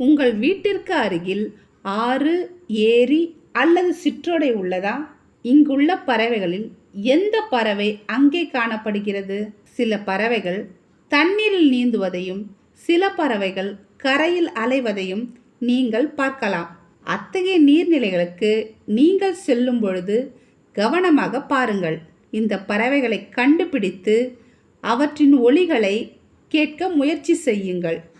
உங்கள் வீட்டிற்கு அருகில் ஆறு, ஏரி அல்லது சிற்றோடை உள்ளதா? இங்குள்ள பறவைகளில் எந்த பறவை அங்கே காணப்படுகிறது? சில பறவைகள் தண்ணீரில் நீந்துவதையும் சில பறவைகள் கரையில் அலைவதையும் நீங்கள் பார்க்கலாம். அத்தகைய நீர்நிலைகளுக்கு நீங்கள் செல்லும் பொழுது கவனமாக பாருங்கள். இந்த பறவைகளை கண்டுபிடித்து அவற்றின் ஒலிகளை கேட்க முயற்சி செய்யுங்கள்.